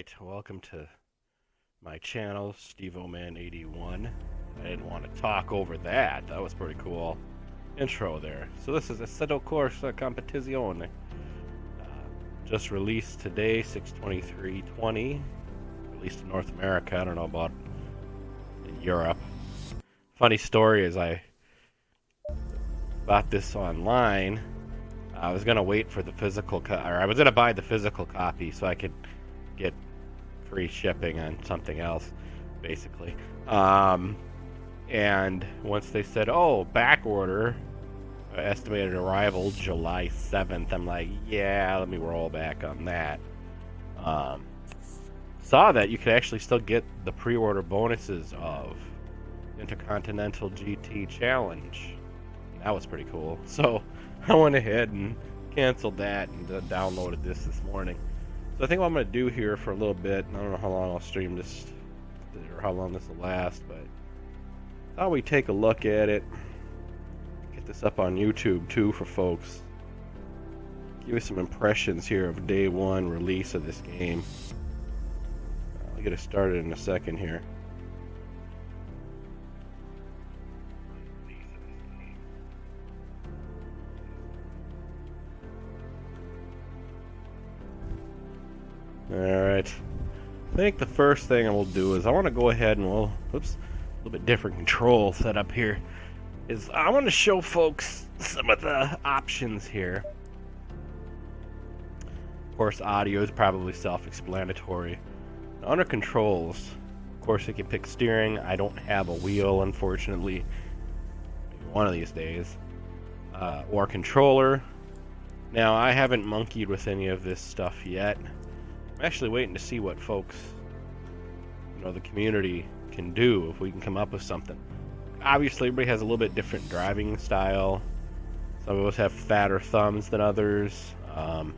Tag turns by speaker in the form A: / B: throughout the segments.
A: Alright, welcome to my channel, SteveOman81. I didn't want to talk over that. That was pretty cool. Intro there. So this is Assetto Corsa Competizione. Just released today, 6/23/20. Released in North America. I don't know about in Europe. Funny story is I bought this online. I was gonna wait for the physical or I was gonna buy the physical copy so I could get free shipping on something else, basically. And once they said, "Oh, back order, estimated arrival July 7th," I'm like, "Yeah, let me roll back on that." Saw that you could actually still get the pre-order bonuses of Intercontinental GT Challenge. That was pretty cool. So I went ahead and canceled that and downloaded this morning. So I think what I'm going to do here for a little bit, I don't know how long I'll stream this or how long this will last, but I thought we'd take a look at it. Get this up on YouTube too for folks. Give you some impressions here of day one release of this game. I'll get it started in a second here. Alright, I think the first thing I will do is I want to go ahead and a little bit different control setup here, is I want to show folks some of the options here. Of course, audio is probably self-explanatory. Under controls, of course, you can pick steering. I don't have a wheel, unfortunately, maybe one of these days, or controller. Now, I haven't monkeyed with any of this stuff yet. I'm actually waiting to see what folks, the community can do, if we can come up with something. Obviously, everybody has a little bit different driving style. Some of us have fatter thumbs than others. Some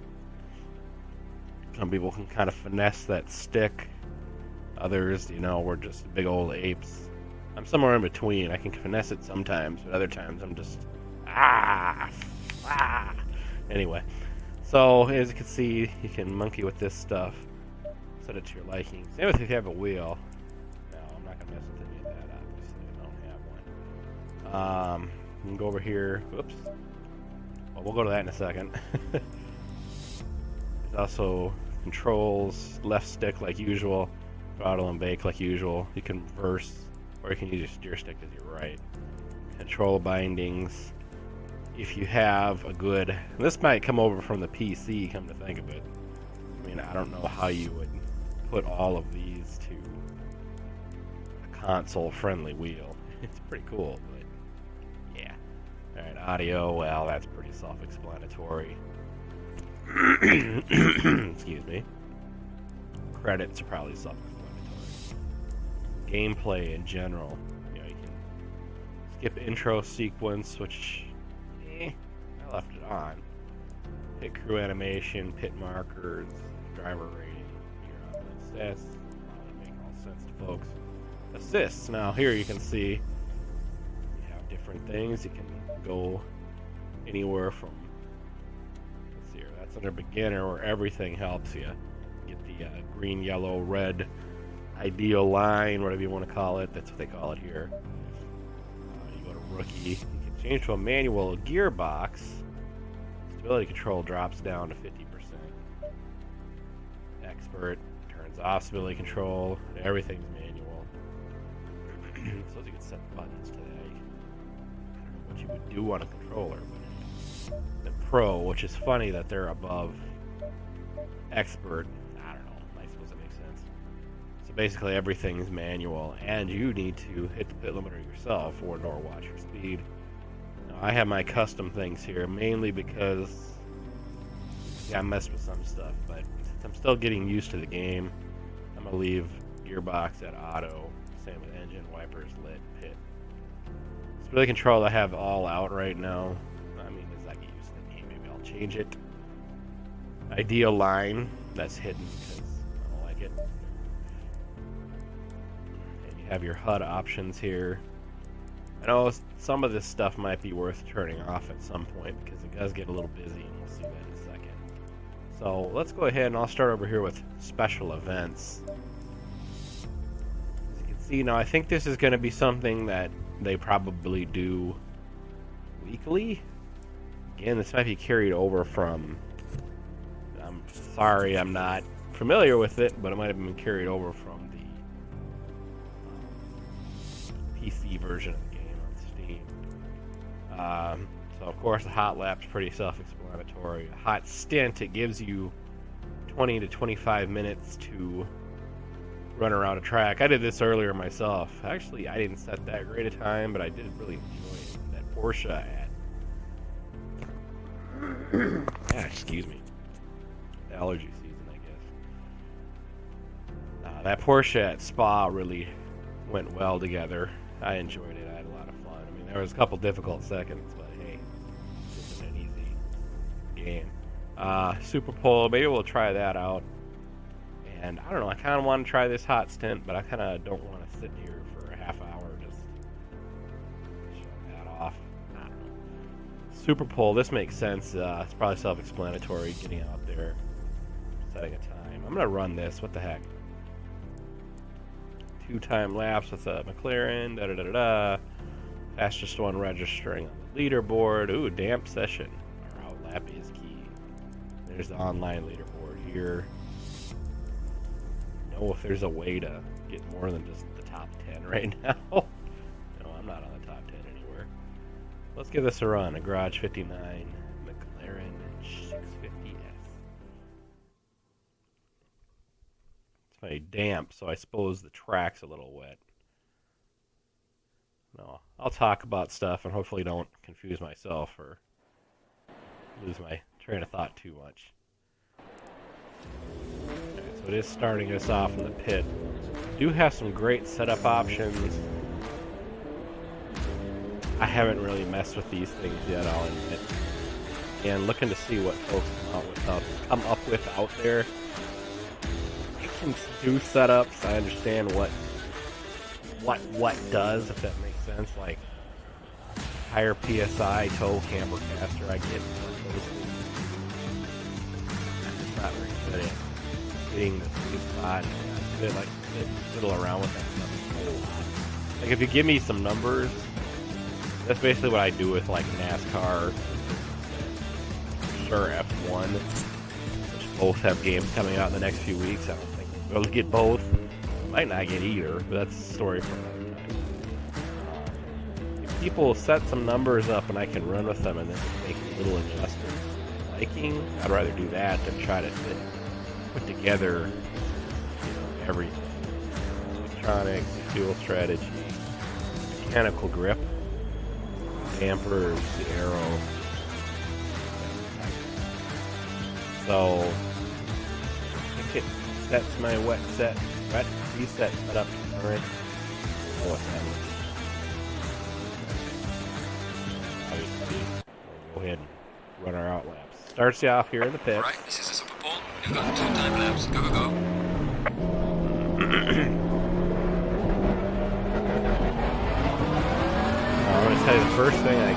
A: people can kind of finesse that stick. Others, we're just big old apes. I'm somewhere in between. I can finesse it sometimes, but other times I'm just Anyway. So, as you can see, you can monkey with this stuff. Set it to your liking. Same with if you have a wheel. No, I'm not going to mess with any of that, obviously. I don't have one. You can go over here. Whoops. Well, we'll go to that in a second. There's also controls. Left stick like usual. Throttle and brake like usual. You can reverse, or you can use your steer stick as your right. Control bindings. If you have a good... This might come over from the PC, come to think of it. I mean, I don't know how you would put all of these to a console-friendly wheel. It's pretty cool, but yeah. Alright, audio, well, that's pretty self-explanatory. Excuse me. Credits are probably self-explanatory. Gameplay in general. You can skip intro sequence, which... I left it on. Pit crew animation, pit markers, driver rating, gear on assists. Probably make all sense to folks. Assists. Now here you can see you have different things. You can go anywhere from, let's see here, that's under beginner where everything helps you. Get the green, yellow, red ideal line, whatever you want to call it. That's what they call it here. You go to rookie. Change to a manual gearbox. Stability control drops down to 50%. Expert turns off stability control. Everything's manual. So you can set buttons to that. I don't know what you would do on a controller, but the Pro, which is funny that they're above Expert. I don't know. I suppose that makes sense. So basically everything's manual, and you need to hit the pit limiter yourself or watch your speed. I have my custom things here, mainly because I messed with some stuff, but since I'm still getting used to the game, I'm going to leave gearbox at auto, same with engine, wipers, lit, pit. Stability control I have all out right now. I mean, as I get used to the game, maybe I'll change it. Ideal line, that's hidden because I don't like it. And you have your HUD options here. I know some of this stuff might be worth turning off at some point because it does get a little busy, and we'll see that in a second. So let's go ahead and I'll start over here with special events. As you can see now, I think this is going to be something that they probably do weekly. Again, this might be carried over from, I'm sorry, I'm not familiar with it, but it might have been carried over from the PC version of the game on Steam. So of course the hot lap's pretty self-explanatory. A hot stint, it gives you 20 to 25 minutes to run around a track. I did this earlier myself. Actually, I didn't set that great a time, but I did really enjoy that Porsche at excuse me. Allergy season, I guess. That Porsche at Spa really went well together. I enjoyed it. I had a lot of fun. I mean, there was a couple difficult seconds, but hey, this isn't an easy game. Super Pole, maybe we'll try that out. And I don't know, I kind of want to try this hot stint, but I kind of don't want to sit here for a half hour just shut that off. I don't know. Super Pole, this makes sense. It's probably self-explanatory, getting out there, setting a time. I'm going to run this, what the heck. 2-time laps with a McLaren, da-da-da-da-da. Fastest one registering on the leaderboard. Ooh, damp session. Our out lap is key. There's the online leaderboard here. Know if there's a way to get more than just the top 10 right now. No, I'm not on the top 10 anywhere. Let's give this a run. A Garage 59 McLaren 650S. It's very damp, so I suppose the track's a little wet. No, I'll talk about stuff and hopefully don't confuse myself or lose my train of thought too much. So it is starting us off in the pit. Do have some great setup options. I haven't really messed with these things yet, I'll admit. And looking to see what folks come up with out there. I can do setups. I understand what does, if that makes sense. Like higher PSI, tow, camber caster. I get those things. I'm just not very good at getting the sweet spot. They like fiddle around with that stuff a whole lot. Like if you give me some numbers, that's basically what I do with like NASCAR, sure F1, which both have games coming out in the next few weeks. I don't think we'll get both. Might not get either, but that's a story for another time. If people set some numbers up and I can run with them and then make little adjustments liking, I'd rather do that than try to put together, everything. Electronics, fuel strategy, mechanical grip, dampers, the aero. So, I think it sets my wet reset set up to current. Oh, what that looks like. Obviously, we'll go ahead and run our out laps. Starts you off here in the pit.
B: Right, this is a Super Pole. You've got 2 time laps. Go, go, go.
A: I'm going to tell you the first thing I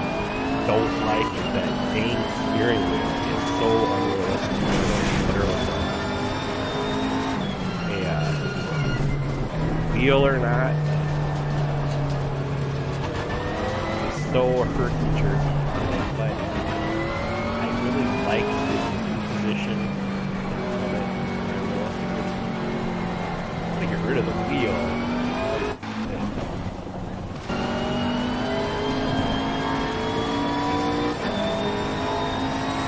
A: don't like is that dang steering wheel is so unrealistic. Wheel or not, it's so herky-jerky. But I really like this position of it. I'm going to get rid of the wheel.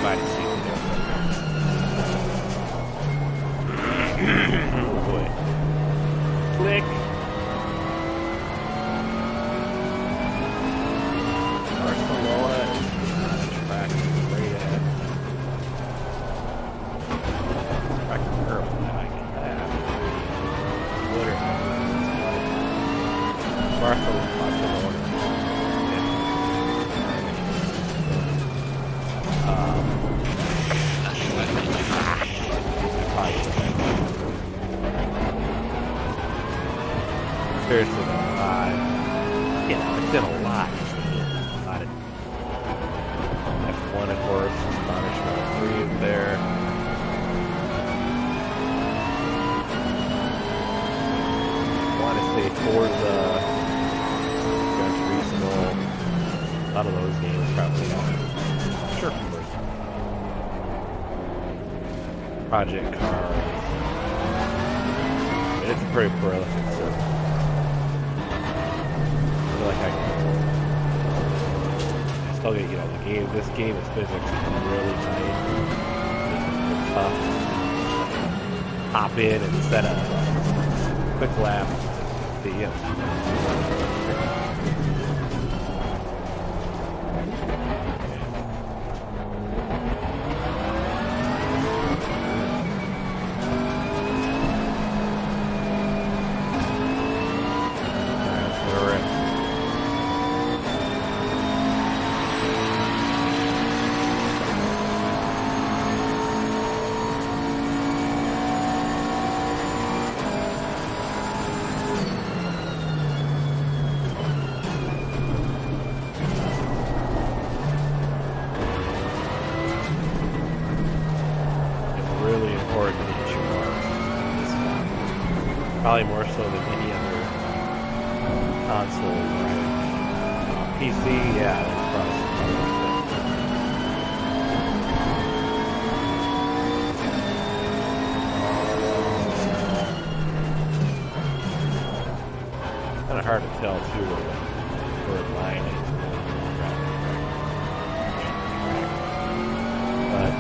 A: Might have seen it. Oh boy. Click. Barcelona is not a track to be great at. Track to Europe that I can have. Barcelona. Seriously, it's in a lot. F1, of course, Spanish Grand Prix is there. say Forza, Gran Turismo, a lot of those games probably have. Sure, Forza. Project Cars. It's a pretty prolific system. I feel like I still get, the game. This game's physics is really tight. It's tough. Hop in and set a quick lap. See ya. Probably more so than any other console, right? PC, yeah, that's probably kind of hard to tell too where the line is. But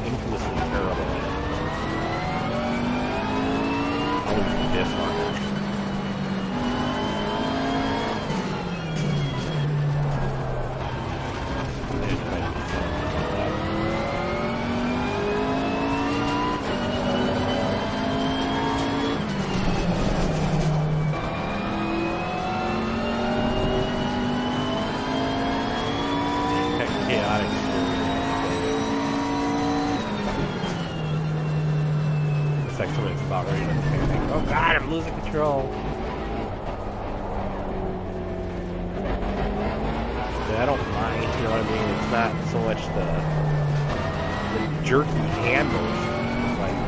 A: infamously terrible. Always this one. Chaotic. It's like somebody's about ready to panic. Oh god, I'm losing control. Yeah, I don't mind, you know what I mean? It's not so much the jerky handles. It's like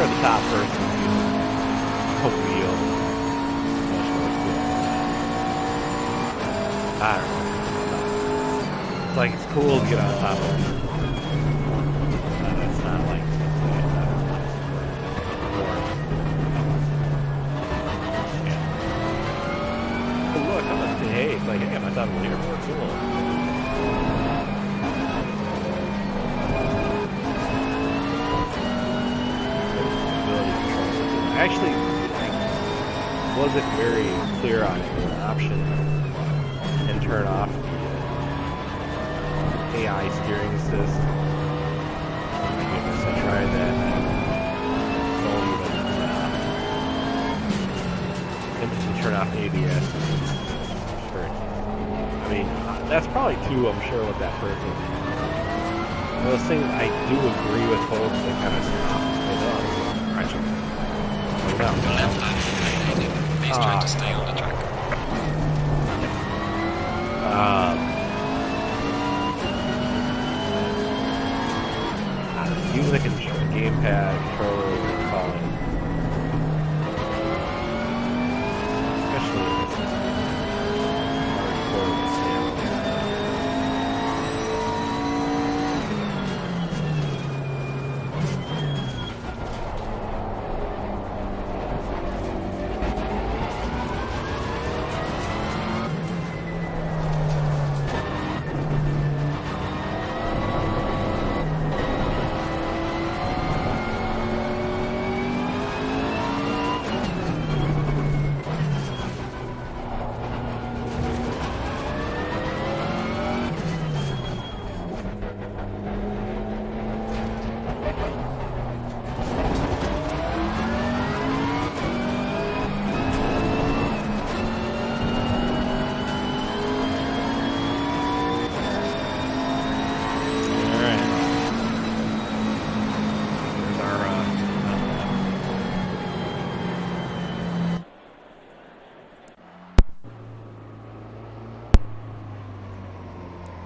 A: the top person a wheel. I don't know. It's like it's cool to get on top of it. It's not like oh, look, I'm gonna say, hey, it's like I got my top of the airport cool. Actually, wasn't very clear on it. An option and turn off the AI steering assist. I guess I tried that. And just turn off ABS. Sure. I mean, that's probably too, I'm sure, what that person. Those things I do agree with folks that kind of stop.
B: Your left line is eliminated. Please try to stay on the track.
A: Using the gamepad controller is calling. Especially if it's hardcore with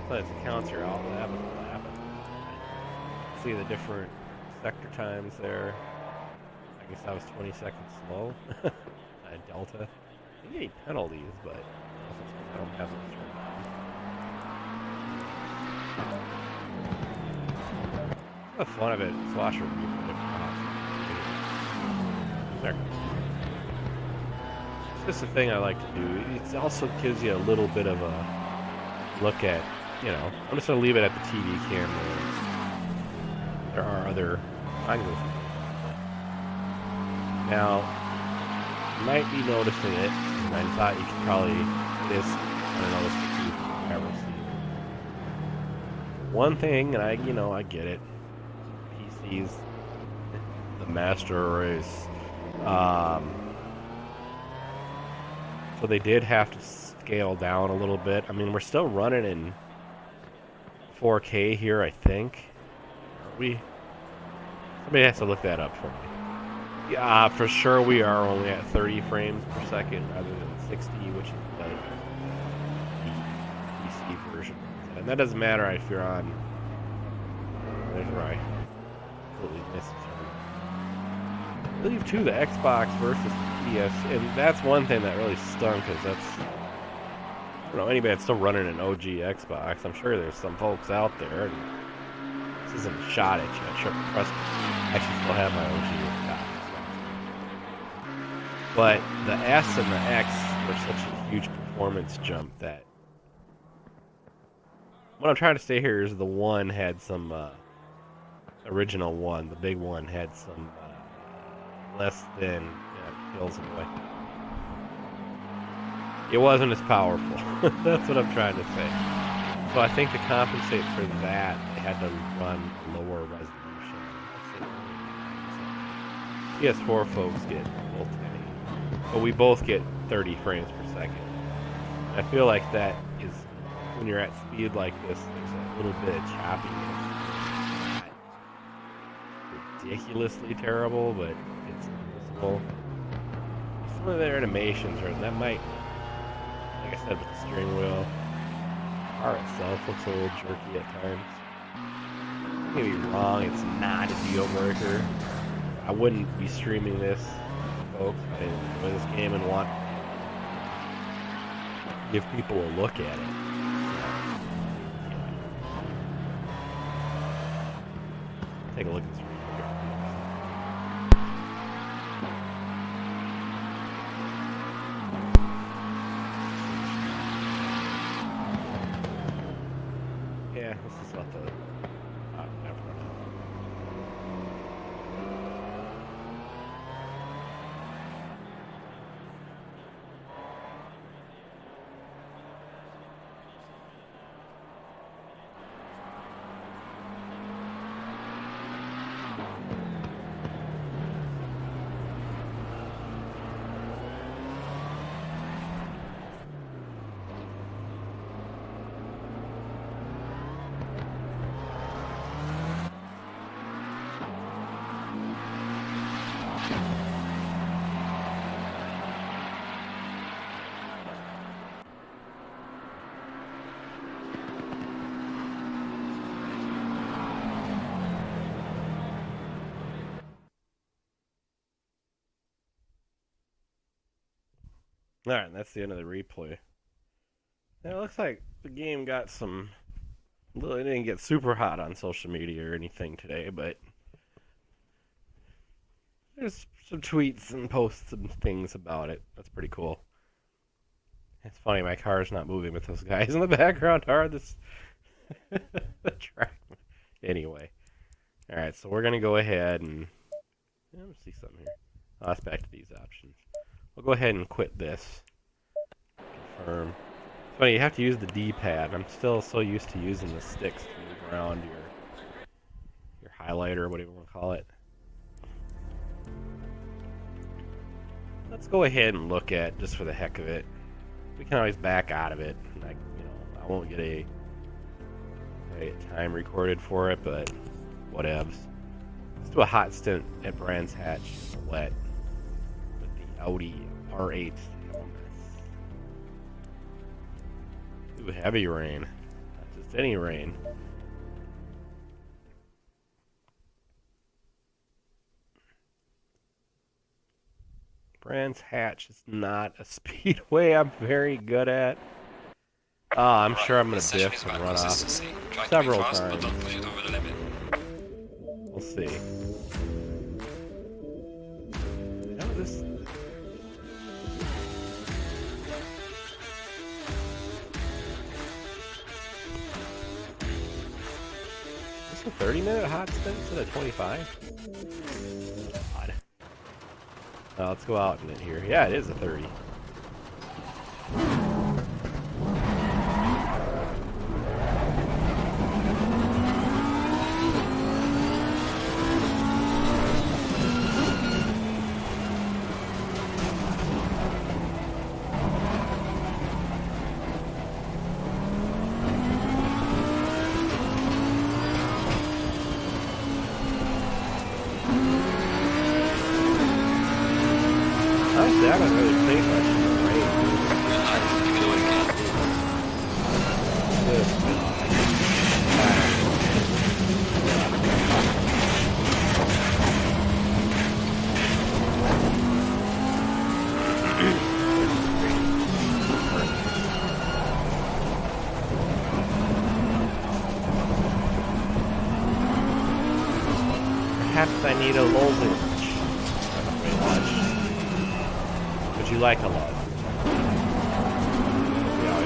A: sometimes it counts your out lap and lap. See the different sector times there. I guess I was 20 seconds slow. Delta. I get penalties, but I don't have those turned on. The fun of it is watching different there. It's just a thing I like to do. It also gives you a little bit of a look at, you know, I'm just going to leave it at the TV camera. There are other angles. Now, you might be noticing it, and I thought you could probably, I don't know, this if you've ever seen it. One thing, and I get it, PC's the master race. So they did have to scale down a little bit. I mean, we're still running in 4K here, I think. Aren't we? Somebody has to look that up for me. Yeah, for sure we are only at 30 frames per second rather than 60, which is the PC version. And that doesn't matter if you're on... There's where I completely missed it. I believe, too, the Xbox versus PS, and that's one thing that really stunk, because that's... I don't know, anybody that's still running an OG Xbox, I'm sure there's some folks out there, and this isn't a shot at you. I'm sure I actually still have my OG Xbox. But the S and the X were such a huge performance jump that what I'm trying to say here is the one had some original one, the big one had some less than kills away. It wasn't as powerful. That's what I'm trying to say. So I think to compensate for that, they had to run lower resolution. PS4 folks get full 10. But we both get 30 frames per second. I feel like that is, when you're at speed like this, there's a little bit of choppiness. Not ridiculously terrible, but it's noticeable. Some of their animations are, that might, like I said, with the steering wheel, the car itself looks a little jerky at times. Don't get me wrong, it's not a deal breaker. I wouldn't be streaming this, folks. I enjoy this game and want to give people a look at it. Take a look at this video. Yeah, this is what the Alright, that's the end of the replay. Now, it looks like the game got some... Well, it didn't get super hot on social media or anything today, but... There's some tweets and posts and things about it. That's pretty cool. It's funny, my car's not moving, but those guys in the background are. This... the track. Anyway. Alright, so we're going to go ahead and... Let me see something here. Oh, that's back to these options. We'll go ahead and quit this. Confirm. It's funny, you have to use the D-pad. I'm still so used to using the sticks to move around your highlighter, or whatever you want to call it. Let's go ahead and look at, just for the heck of it. We can always back out of it. I won't get a time recorded for it, but whatevs. Let's do a hot stint at Brands Hatch in the wet. Audi R8. Ooh, heavy rain. That Just any rain. Brands Hatch is not a speedway I'm very good at. I'm sure I'm going to biff and run off several times.
B: But don't push it over the limit.
A: We'll see. You know, this... Is this a 30-minute hot stint instead of 25? Odd. Let's go out in it here. Yeah, it is a 30. Honestly, I haven't really played much in the rain.
B: Give it away again.
A: Perhaps I need a lozenge. Would you like a love? Yeah,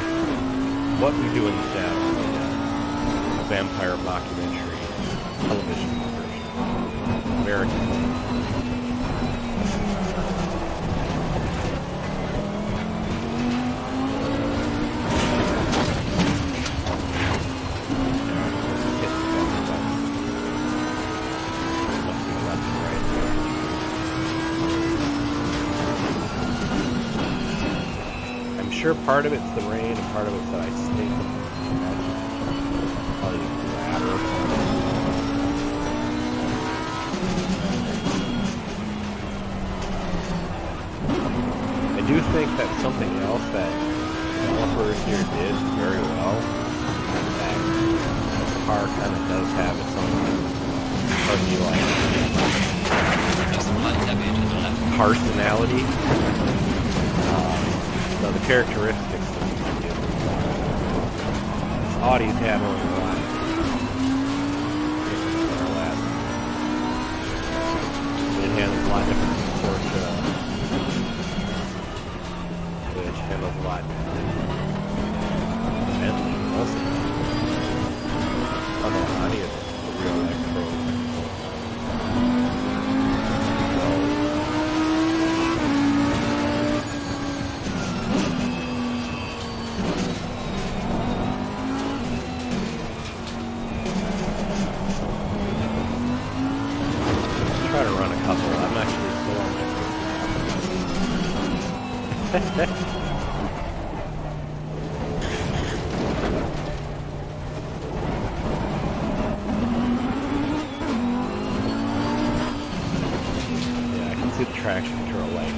A: what we do in the town, a vampire mockumentary, television version, American. I'm sure part of it's the rain and part of it's that I stink. Probably the latter. I do think that something else that developers here did very well, that the car kind of does have its own personality. So the characteristics that you can do. Audi's handling a lot. It handles a lot different than Porsche, which handles a lot different. Bentley also. Oh no, Audi is the real electro. Try to run a couple. I'm actually still on my first. Yeah, I can see the traction control light.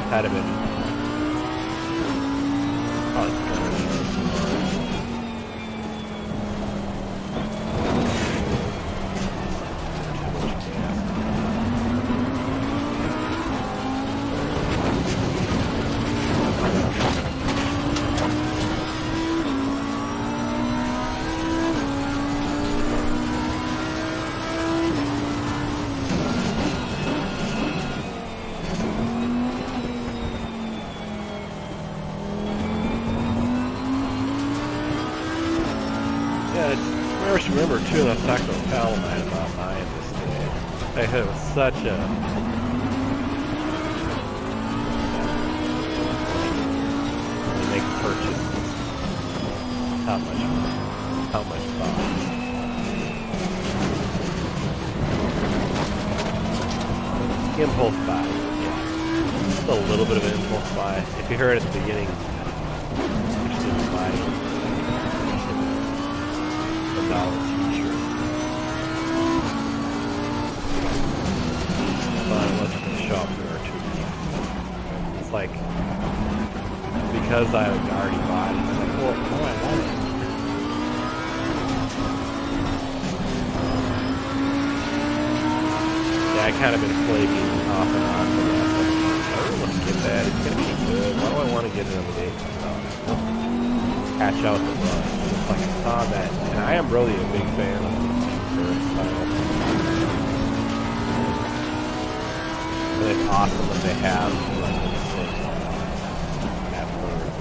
A: Had it been probably better. Yeah, I just remember too, I was talking to a pal of mine about buying this today. I heard it was such a... You make a purchase. How much thought? Impulse buy, yeah. Just a little bit of an impulse buy. If you heard at the beginning, you just didn't buy it. $1 t-shirt. But let's just shop there too. It's like because I already bought it, it's like, well, no, I want it. Yeah, I kind of been flaking off and on for the last couple of months. I really want to get that. It's gonna be good. Why do I want to get it on the day? Catch out the run. It's like I saw that, and I am really a big fan of the current style. And it's awesome that they have like this thing afterwards.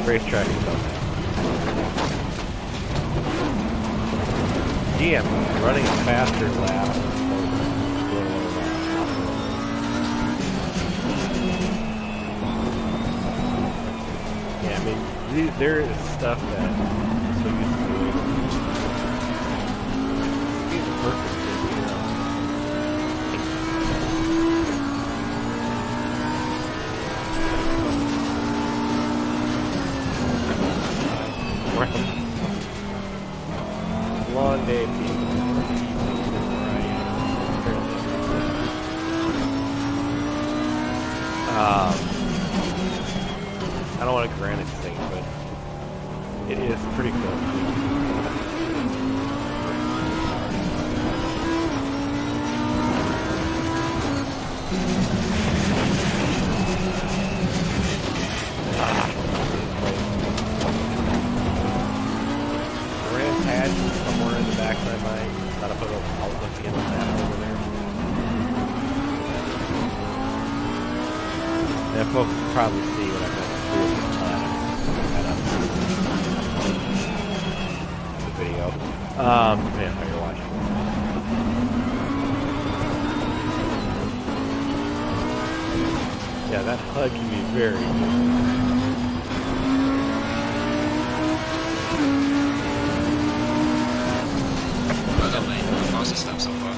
A: Racetrack is up. GM running a faster lap. Yeah, I mean, there is stuff that I'm so used to doing. It's the perfect thing, you know. Long day, people. I don't want to grant anything, but it is pretty cool. Somewhere in the back of my mind, gotta put an outlook in on that over there. And folks can probably see what I'm going to do with the video. Man, how you're watching this. Yeah, that HUD can be very good.
B: Fastest lap so far.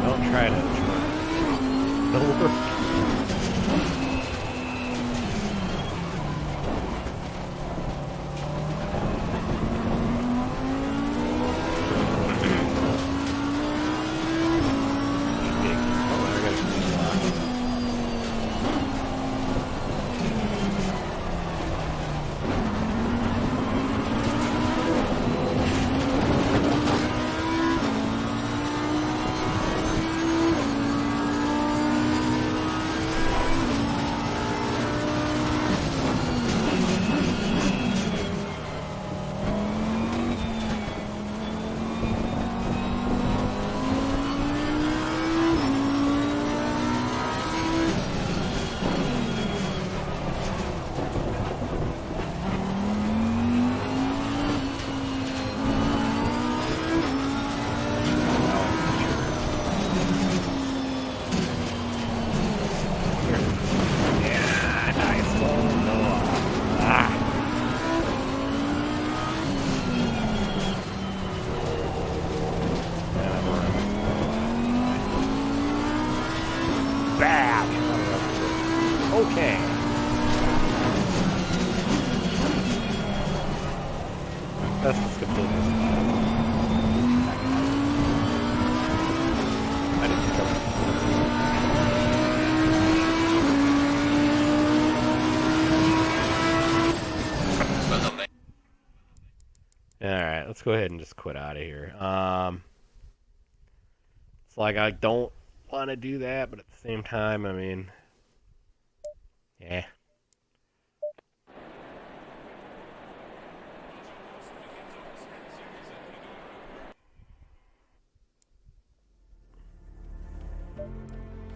A: Don't try to. Don't work. Okay. That's just completely I didn't cover Alright, let's go ahead and just quit out of here. It's like I don't want to do that, but at the same time, I mean, yeah.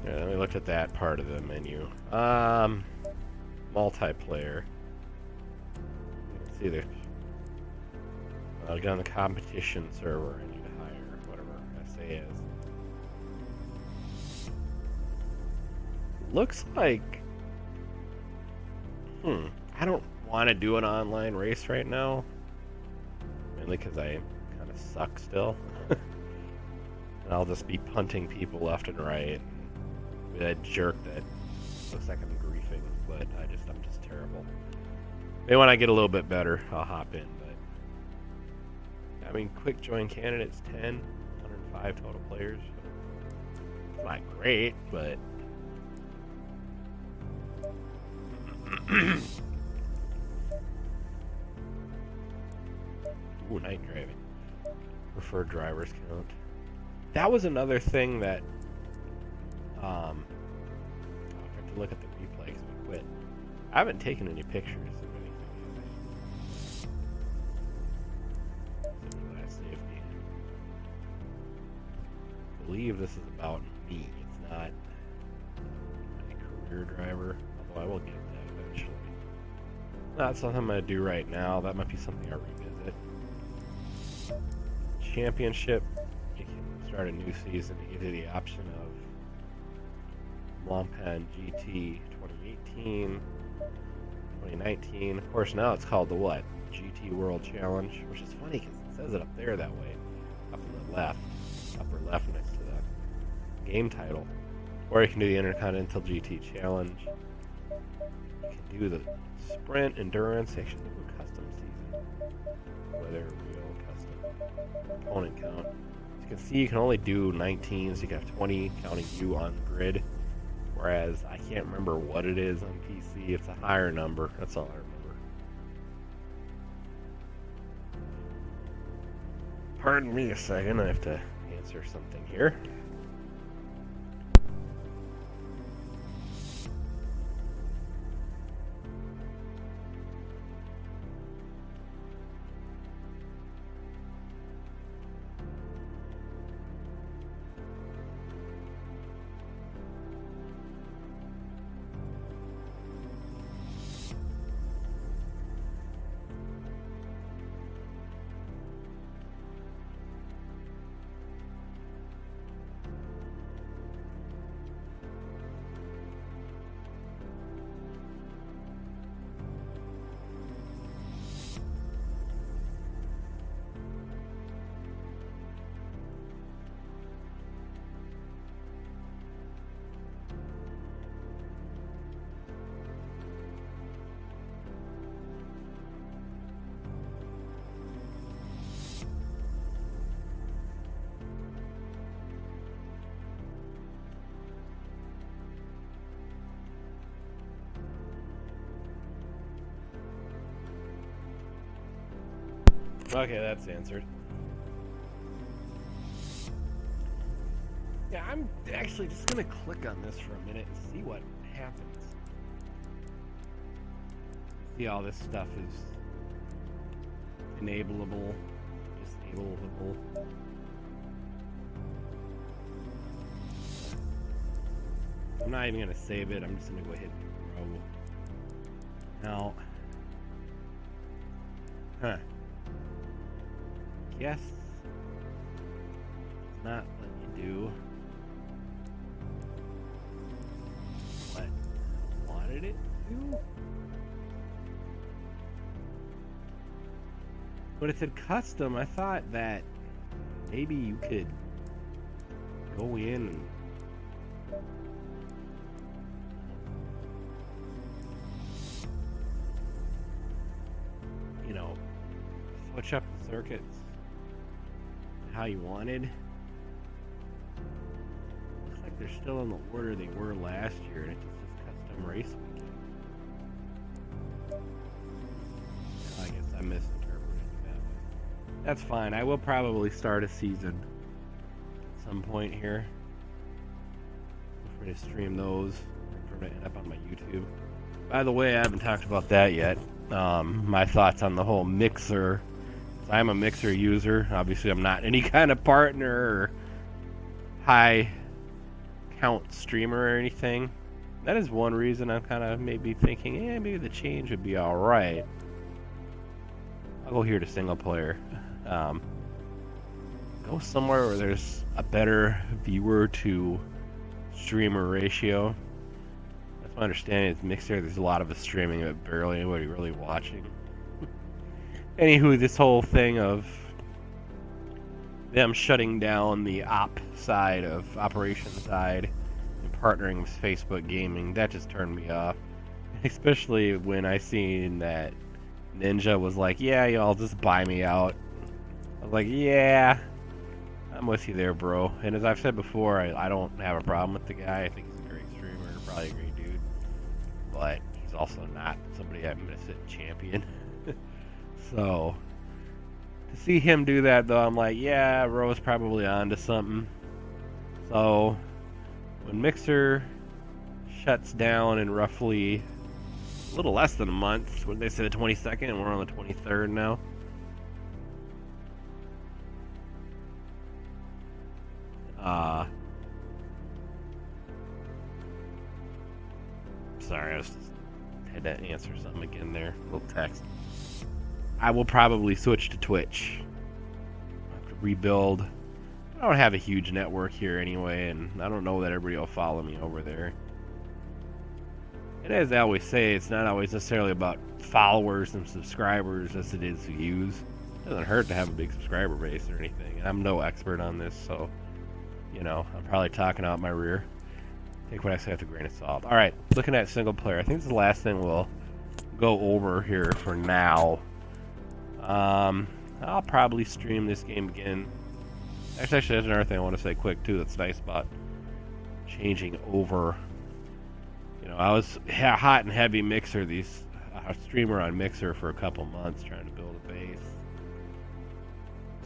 A: Yeah, let me look at that part of the menu. Multiplayer. Let's see there. Get on the competition server. I need to hire whatever SA is. Looks like. I don't want to do an online race right now, mainly because I kind of suck still. And I'll just be punting people left and right. And be that jerk that looks like I'm griefing, but I'm just terrible. Maybe when I get a little bit better, I'll hop in. But I mean, quick join candidates 10, 105 total players. It's not great, but ooh, night driving. Preferred drivers count. That was another thing that I have to look at the replay because we quit. I haven't taken any pictures of anything yet. Last safety. I believe this is about me. It's not a career driver, although I will get that eventually. Not something I'm going to do right now. That might be something I'll revisit. Championship. You can start a new season. It gives you the option of Blancpain GT 2018, 2019. Of course, now it's called the what? GT World Challenge, which is funny because it says it up there that way, up in the left, upper left next to the game title. Or you can do the Intercontinental GT Challenge. You can do the Sprint Endurance. Actually, do a custom season, whether real custom opponent count. As you can see, you can only do 19, so you can have 20 counting you on grid. Whereas I can't remember what it is on PC. It's a higher number. That's all I remember. Pardon me a second. I have to answer something here. Okay, that's answered. Yeah, I'm actually just gonna click on this for a minute and see what happens. See, all this stuff is enableable, disableable. I'm not even gonna save it. I'm just gonna go ahead and grow. Now, Yes. It's not letting you do what I wanted it to. But it said custom. I thought that maybe you could go in and switch up the circuits how you wanted. Looks like they're still in the order they were last year, and it just says custom race weekend. I guess I misinterpreted that, but that's fine. I will probably start a season at some point here. I'm going to stream those for to end up on my YouTube. By the way, I haven't talked about that yet. My thoughts on the whole Mixer. I'm a Mixer user. Obviously, I'm not any kind of partner or high count streamer or anything. That is one reason I'm kind of maybe thinking, maybe the change would be alright. I'll go here to single player. Go somewhere where there's a better viewer to streamer ratio. That's my understanding is Mixer, there's a lot of us streaming, but barely anybody really watching. Anywho, this whole thing of them shutting down the operation side, and partnering with Facebook Gaming, that just turned me off. Especially when I seen that Ninja was like, yeah, y'all just buy me out. I was like, yeah, I'm with you there, bro. And as I've said before, I don't have a problem with the guy. I think he's a great streamer, probably a great dude. But he's also not somebody I'm going to sit and champion. So, to see him do that, though, I'm like, yeah, Ro's probably onto something. So, when Mixer shuts down in roughly a little less than a month, when they say the 22nd, and we're on the 23rd now. Sorry, had to answer something again there. A little text. I will probably switch to Twitch. I have to rebuild. I don't have a huge network here anyway, and I don't know that everybody will follow me over there. And as I always say, it's not always necessarily about followers and subscribers as it is views. It doesn't hurt to have a big subscriber base or anything. And I'm no expert on this, so, you know, I'm probably talking out my rear. Take what I say with a grain of salt. Alright, looking at single player. I think this is the last thing we'll go over here for now. I'll probably stream this game again. Actually, there's another thing I want to say quick, too, that's nice about changing over. You know, I was hot and heavy Mixer, a streamer on Mixer for a couple months trying to build a base.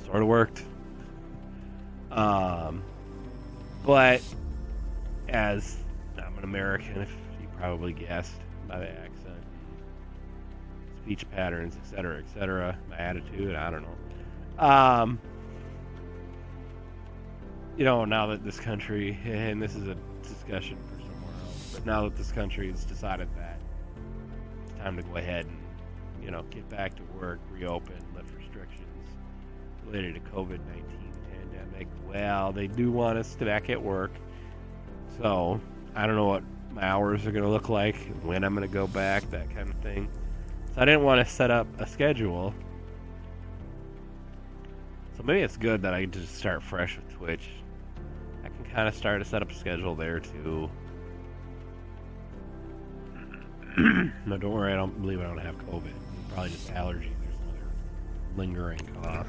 A: Sort of worked. But as I'm an American, if you probably guessed by the accent, speech patterns, etc., my attitude, I don't know. You know, now that this country, and this is a discussion for somewhere else, but now that this country has decided that it's time to go ahead and, you know, get back to work, reopen, lift restrictions related to COVID-19 pandemic, well, they do want us to back at work. So, I don't know what my hours are going to look like, when I'm going to go back, that kind of thing. So I didn't want to set up a schedule. So maybe it's good that I just start fresh with Twitch. I can kind of start to set up a schedule there too. No, don't worry, I don't believe I don't have COVID. It's probably just allergies or some other lingering cough.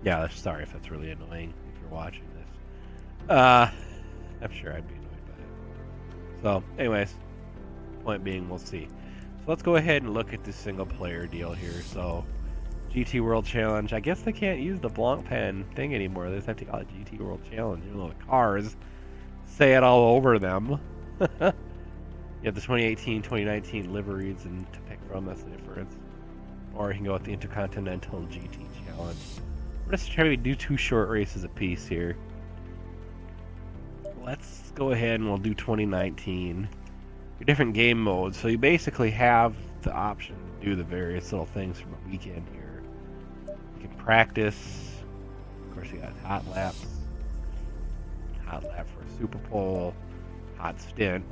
A: Yeah, sorry if that's really annoying if you're watching this. I'm sure I'd be annoyed by it. So, anyways, point being, we'll see. So let's go ahead and look at this single player deal here. So, GT World Challenge. I guess they can't use the Blancpain thing anymore. They just have to call it GT World Challenge. You know, the cars say it all over them. You have the 2018, 2019 liveries and to pick from, that's the difference. Or you can go with the Intercontinental GT Challenge. We're just trying to do 2 short races apiece here. Let's go ahead and we'll do 2019. Your different game modes. So you basically have the option to do the various little things from a weekend here. You can practice. Of course, you got hot laps. Hot lap for a Super Pole. Hot stint.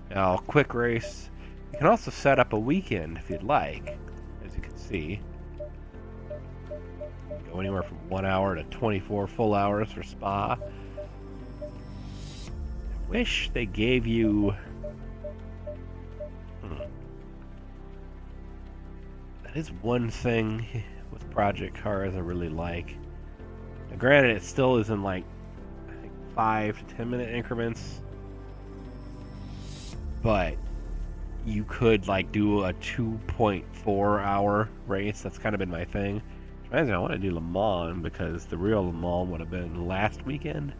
A: Now, quick race. You can also set up a weekend if you'd like, as you can see. You can go anywhere from 1 hour to 24 full hours for Spa. I wish they gave you... That is one thing with Project Cars I really like. Now, granted, it still is in like, I think 5 to 10 minute increments. But you could like do a 2.4 hour race. That's kind of been my thing. Reminds me, I want to do Le Mans because the real Le Mans would have been last weekend.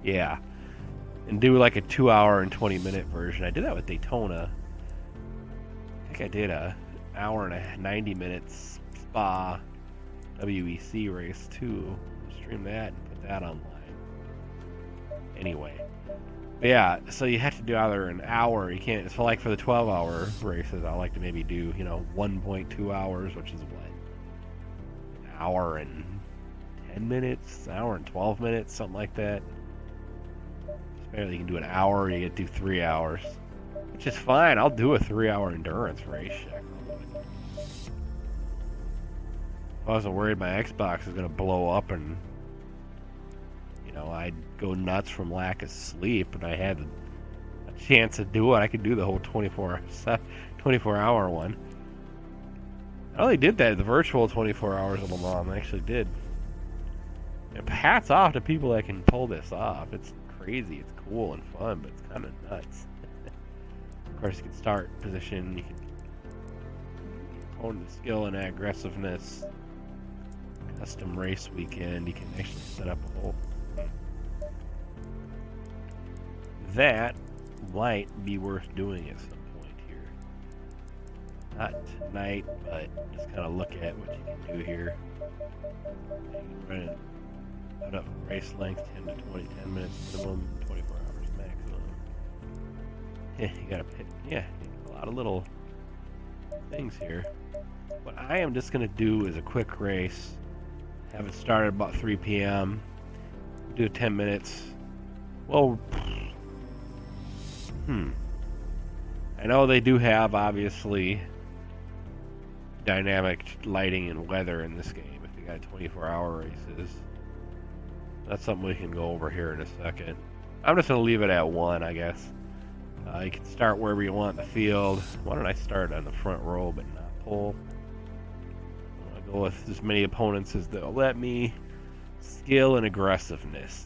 A: Yeah. And do like a 2 hour and 20 minute version. I did that with Daytona. I think I did a hour and 90 minutes Spa WEC race too. Stream that and put that online. Anyway. But yeah, so you have to do either an hour. You can't. So like for the 12-hour races, I like to maybe do 1.2 hours, which is what, an hour and 10 minutes, an hour and 12 minutes, something like that. Apparently you can do an hour, or you can do 3 hours. Which is fine, I'll do a 3-hour endurance race. If I wasn't worried my Xbox was going to blow up and, you know, I'd go nuts from lack of sleep, and I had a chance to do it, I could do the whole 24-hour one. I only did that, the virtual 24 hours of Le Mans, I actually did. And hats off to people that can pull this off. It's crazy, it's cool and fun, but it's kind of nuts. Of course, you can start position, you can hone the skill and aggressiveness. Custom race weekend, you can actually set up a whole... That might be worth doing at some point here. Not tonight, but just kind of look at what you can do here. You can run it, put up race length 10 minutes minimum, 24 hours maximum. Yeah, you gotta pick, yeah, a lot of little things here. What I am just gonna do is a quick race. Have it start at about 3 p.m. Do 10 minutes. Well, I know they do have, obviously, dynamic lighting and weather in this game. If you got 24-hour races, that's something we can go over here in a second. I'm just going to leave it at 1, I guess. You can start wherever you want in the field. Why don't I start on the front row but not pole? Go with as many opponents as they'll let me. Skill and aggressiveness.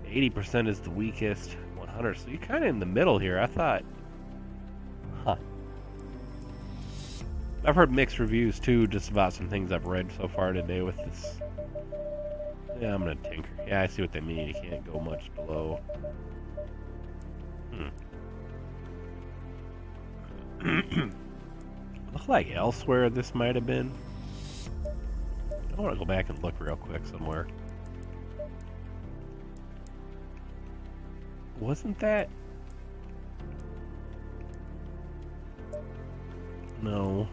A: 80% is the weakest. 100. So you're kind of in the middle here. I thought, I've heard mixed reviews too, just about some things I've read so far today with this. Yeah, I'm gonna tinker. Yeah, I see what they mean. You can't go much below. Look like elsewhere this might have been. I want to go back and look real quick somewhere. Wasn't that? No.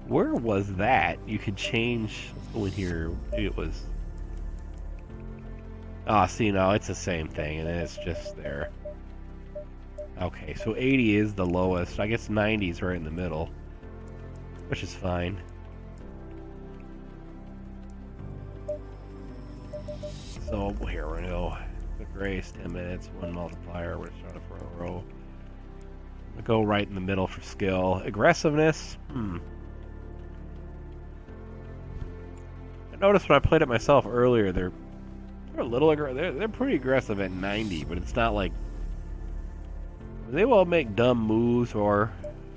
A: Where was that? You could change. Let's go in here. It was. Ah, see, no, it's the same thing, and then it's just there. Okay, so 80 is the lowest. I guess 90 is right in the middle, which is fine. So here we go. Quick race, 10 minutes, 1 multiplier. We're just on the front row. We'll go right in the middle for skill. Aggressiveness. I noticed when I played it myself earlier, they're a little they're pretty aggressive at 90, but it's not like. They will make dumb moves, or,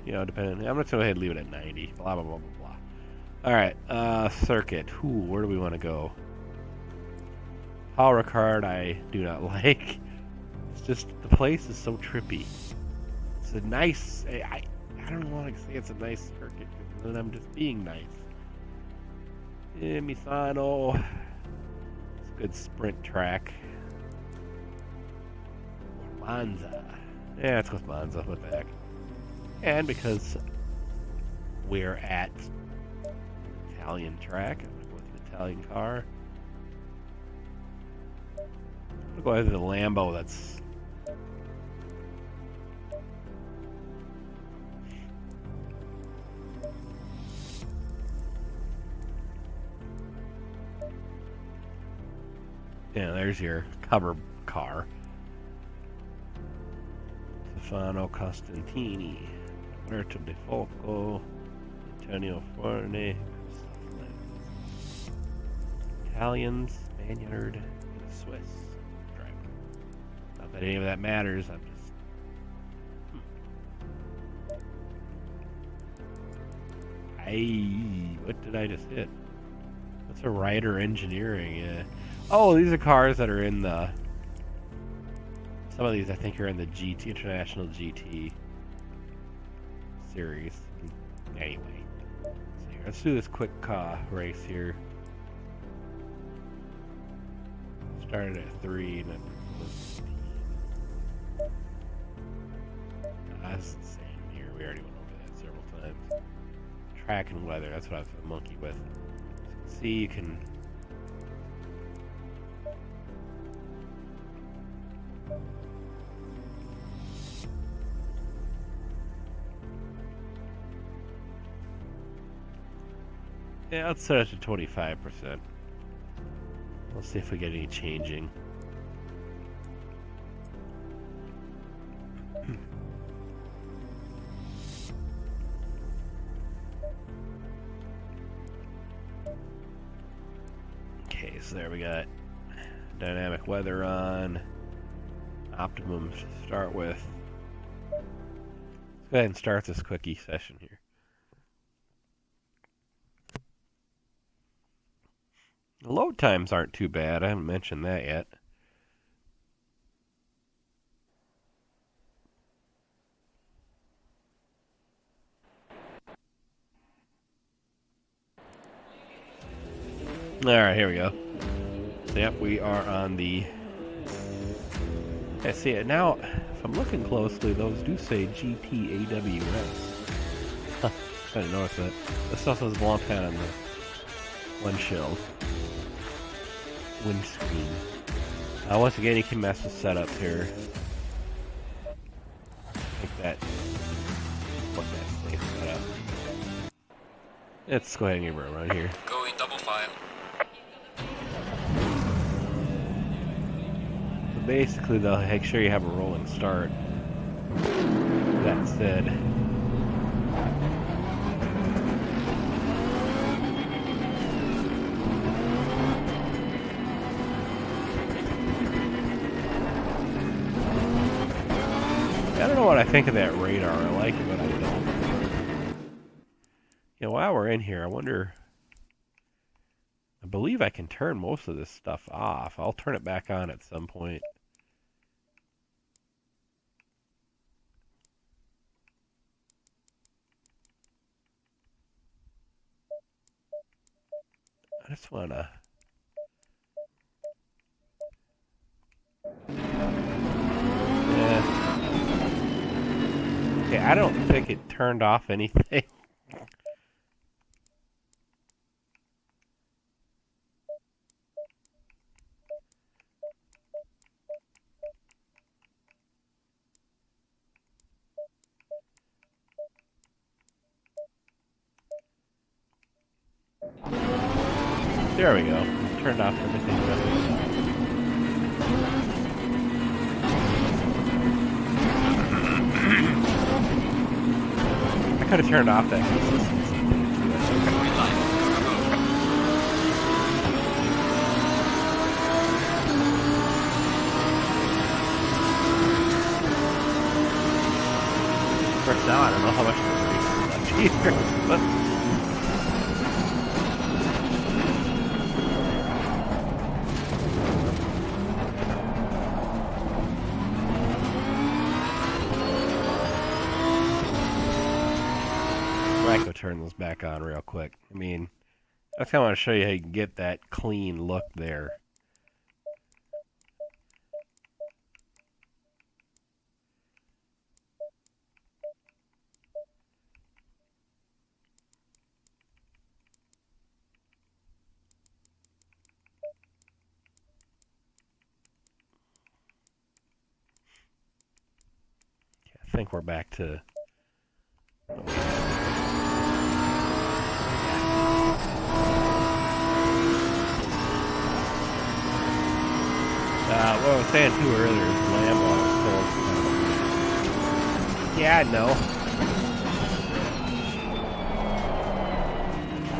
A: you know, depending. I'm just going to go ahead and leave it at 90. Blah, blah, blah, blah, blah. Alright, circuit. Ooh, where do we want to go? Power card, I do not like. It's just, the place is so trippy. It's a nice, I don't want to say it's a nice circuit, because then I'm just being nice. Misano. It's a good sprint track. Monza. Yeah, let's go with Monza. What the heck? And because we're at an Italian track, I'm going to go with an Italian car. I'm going to go with the Lambo that's... Yeah, there's your cover car. Stefano Costantini, Roberto De Falco, Antonio Forne, Italian, Spaniard, and a Swiss driver. Not that any of that matters, I'm just... what did I just hit? What's a Ryder Engineering? Oh, these are cars that are in the... Some of these I think are in the GT, International GT series. Anyway, so here, let's do this quick race here. Started at 3 and then 15. That's the same here. We already went over that several times. Track and weather, that's what I was a monkey with. see, you can... Yeah, let's set it to 25%. Let's see if we get any changing. Okay, so there we got dynamic weather on. Optimum to start with. Let's go ahead and start this quickie session here. The load times aren't too bad. I haven't mentioned that yet. Alright, here we go. Yep, we are on the... I see it now. If I'm looking closely, those do say GTAWS. Huh, I didn't notice that. This stuff says long time on the windshield. Windscreen. Once again, you can mess with setups here. Like that. What that thing set up. Let's go ahead and give her a run here.
B: Going double file.
A: So basically, they'll make sure you have a rolling start. That said, I don't know what I think of that radar. I like it, but I don't. You know, while we're in here, I wonder... I believe I can turn most of this stuff off. I'll turn it back on at some point. I just want to... Yeah. Okay, I don't think it turned off anything. There we go. Turned off everything. I could have turned off that consistency.
B: Green line.
A: Of course, now I don't know how much of the race is left either. But I could turn this back on real quick. I mean, I kind of want to show you how you can get that clean look there. Okay, I think we're back to... what I was saying too earlier is Lambo was told. Yeah, I know.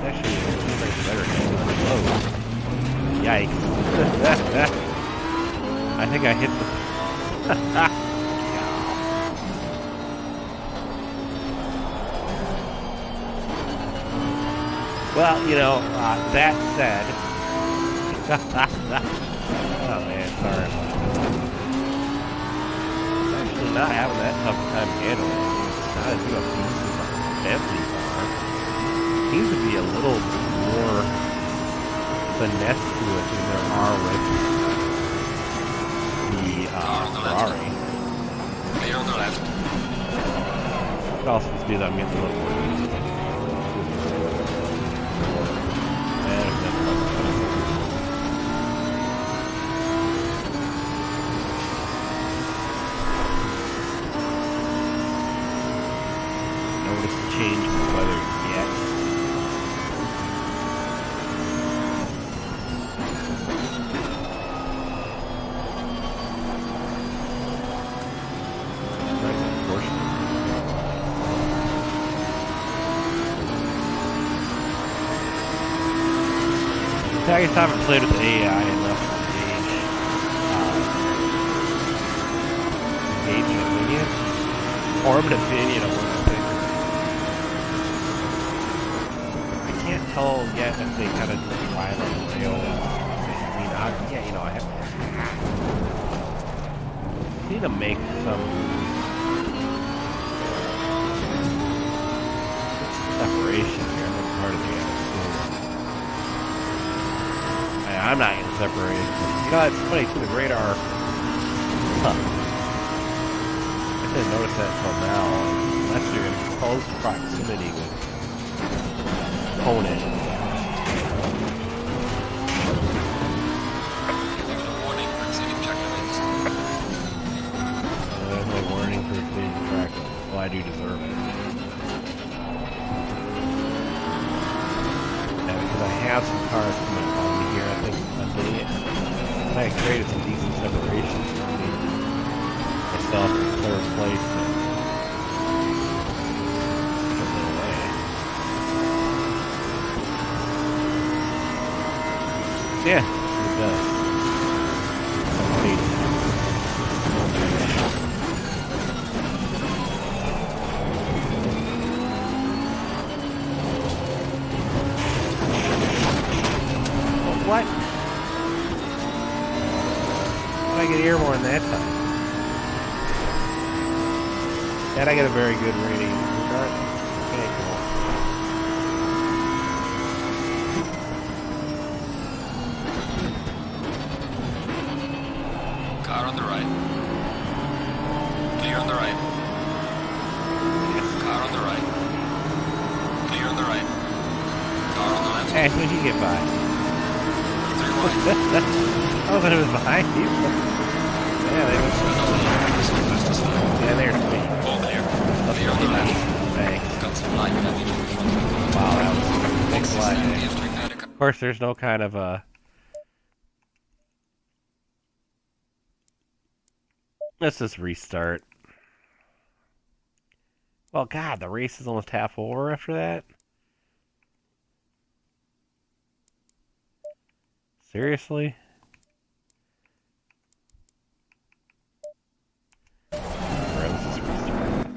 A: Actually, it seems like a better handle on the load. Yikes. I think I hit the... Well, you know, that said... Oh man, sorry. I'm actually not having that tough a time handling it. It's not as good a piece as my Bentleys are. Seems to be a little more finesse to it than there are with the Ferrari.
B: Clear on the left.
A: It also must be that I'm getting a little more used to it. And noticed the change in the weather yet. I guess I haven't played with the AI enough to gauge an opinion, form an opinion of what I think. I can't tell yet if they kind of drive on the rail. I mean, yeah, you know, I have need to make some separation here. That's part of the I'm not going to separate it. You know, it's funny, too, the radar... Huh. I didn't notice that until now. Unless you're in close proximity with opponent.
B: Warning for exceeding track limits.
A: There's my warning for exceeding track limits. Well, I do deserve it. Yeah, because I have some cars coming up on me here, I think Monday. And I created some decent separation between myself in third place and a little way. Yeah, it does. What? How did I get airborne that time? And I get a very good rating. Okay, cool.
B: Car on the right. Clear on the right.
A: Yes.
B: Car on the right. Clear on the right. Car on the left.
A: Hey, when did you get by?
B: 3 wide.
A: I was behind you. Yeah, they were. Yeah, they're sweet.
B: All clear. Clear on the left.
A: Thanks.
B: Got some light damage in the front of the car.
A: Wow, that was thanks a lot.
B: Existing left wing medical.
A: Of course, there's no kind of Let's just restart. Well, God, the race is almost half over after that. Seriously? Let's just restart.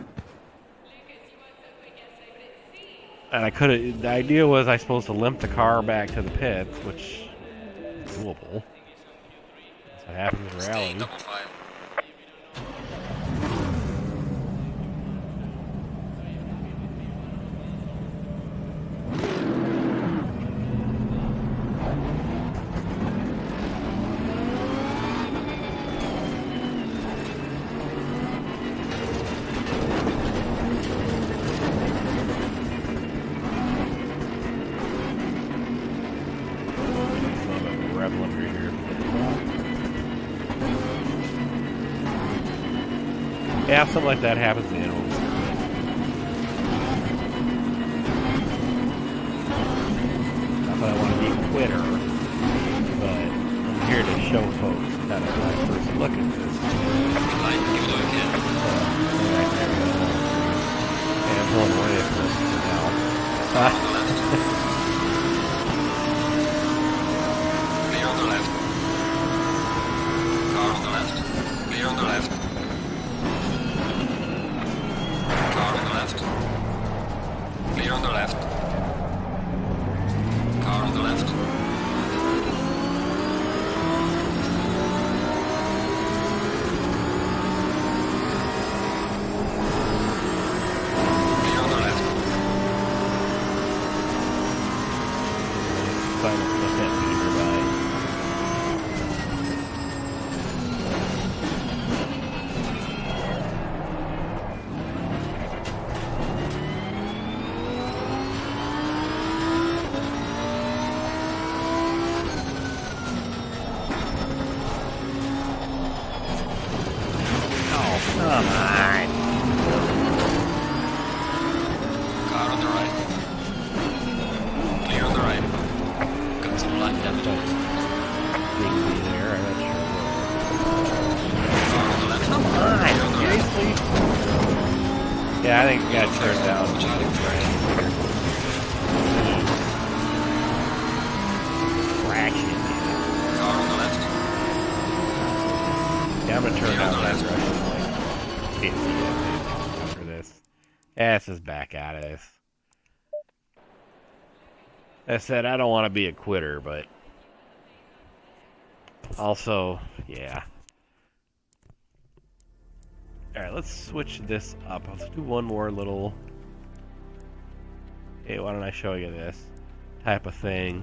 A: And I could have. The idea was I supposed to limp the car back to the pits, which is doable. That's what happens in rally.
B: Staying double file.
A: Yeah, if something like that happens, you know. Not that I want to be a quitter, but I'm here to show folks kind of my first look at this.
B: Line, give it a look again.
A: Yeah, I'm pulling away from this now.
B: Car on the left. Clear on the left. Car on the left. Clear on the left. Car on the left. Clear on the left. Car on the left.
A: Yeah, I think we gotta turn down. Fraction.
B: Car on the left.
A: Yeah, I'm gonna turn
B: Clear on
A: down
B: the
A: that
B: left.
A: rush. Can't see it after this. Yeah, let's just back out of this. I said I don't want to be a quitter, but also, yeah. Alright, let's switch this up. Let's do one more little... Hey, why don't I show you this type of thing?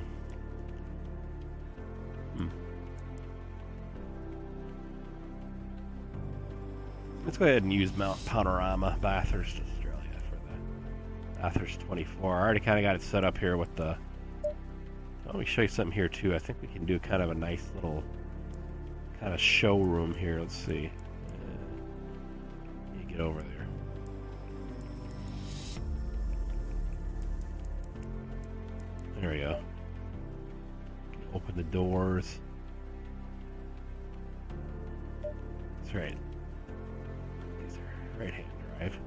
A: Let's go ahead and use Mount Panorama, Bathurst, Australia for the Bathurst 24. I already kind of got it set up here with the... Let me show you something here too. I think we can do kind of a nice little kind of showroom here. Let's see. You get over there. There we go. Open the doors. That's right. These are right-hand drive.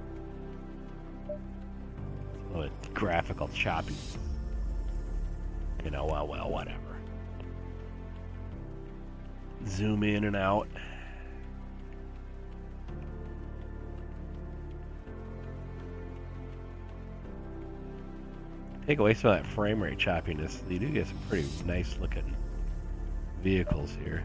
A: It's a little bit graphical choppy. You know, well, whatever. Zoom in and out. Take away some of that frame rate choppiness. You do get some pretty nice looking vehicles here.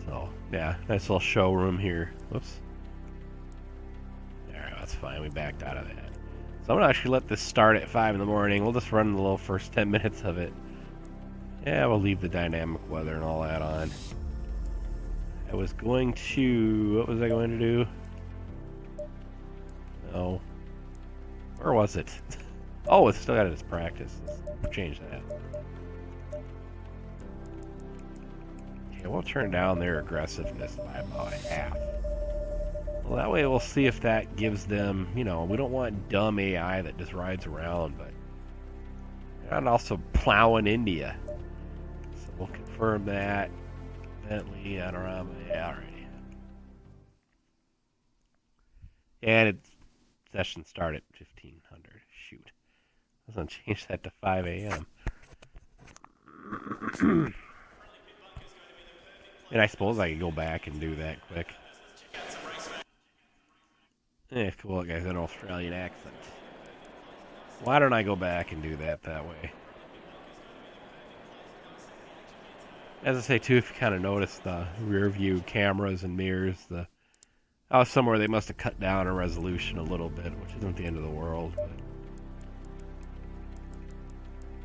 A: So, yeah, nice little showroom here. Whoops. Alright, that's fine. We backed out of that. So I'm going to actually let this start at 5 in the morning. We'll just run the little first 10 minutes of it. Yeah, we'll leave the dynamic weather and all that on. I was going to... What was I going to do? No. Where was it? Oh, it's still got its practice. Let's change that. Okay, we'll turn down their aggressiveness by about half. Well, that way we'll see if that gives them, you know, we don't want dumb AI that just rides around, but they're not also plowing India. So we'll confirm that. Bentley, Anorama, yeah, alright. And it's session start at 1500. Shoot. I was going to change that to 5 a.m. And I suppose I could go back and do that quick. Cool, guys, an Australian accent. Why don't I go back and do that way? As I say, too, if you kind of notice the rear view cameras and mirrors, somewhere they must have cut down a resolution a little bit, which isn't the end of the world. But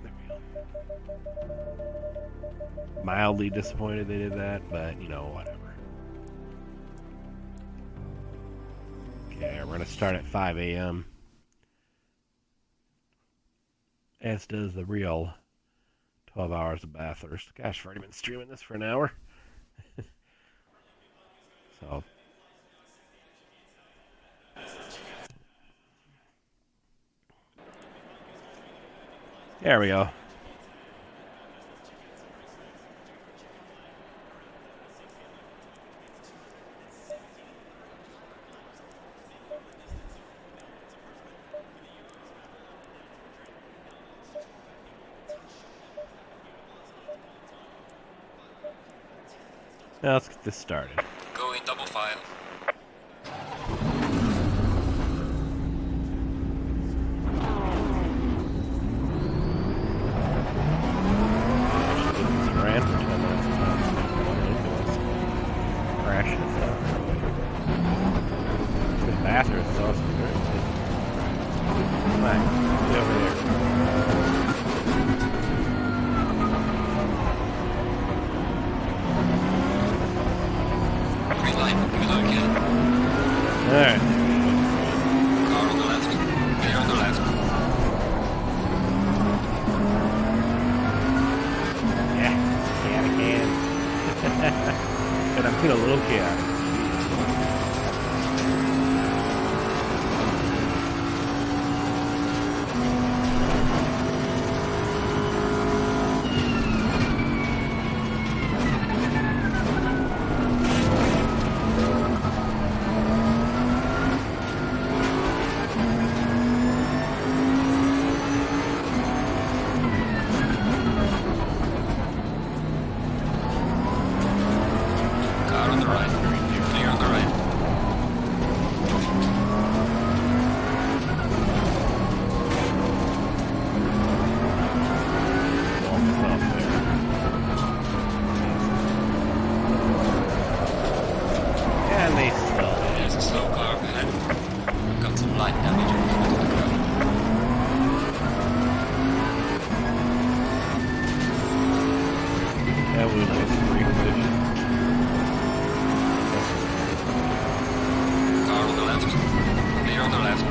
A: there we go. Mildly disappointed they did that, but, you know, whatever. Okay, we're going to start at 5 a.m. As does the real 12 hours of Bathurst. Gosh, I've already been streaming this for an hour. So. There we go. Now let's get this started.
B: Go in double file.
A: Ran for 10 minutes. Crashing itself. This bathroom is awesome. Come on, get over there.
B: Green light, give it okay.
A: Alright.
B: Car on the left. Clear on the left.
A: Yeah, can. And I'm feeling a little chaotic. and they still.
B: There's a slow car up ahead. We've got some light damage on the front of the car.
A: That was nice reposition.
B: Car on the left. Clear on the left.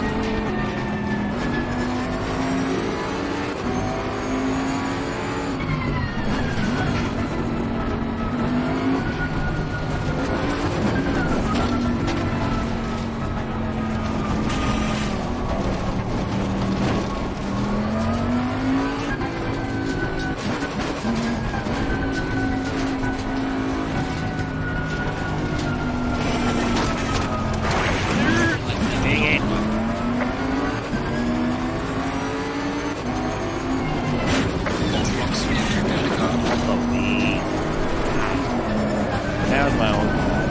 A: That was my own fault.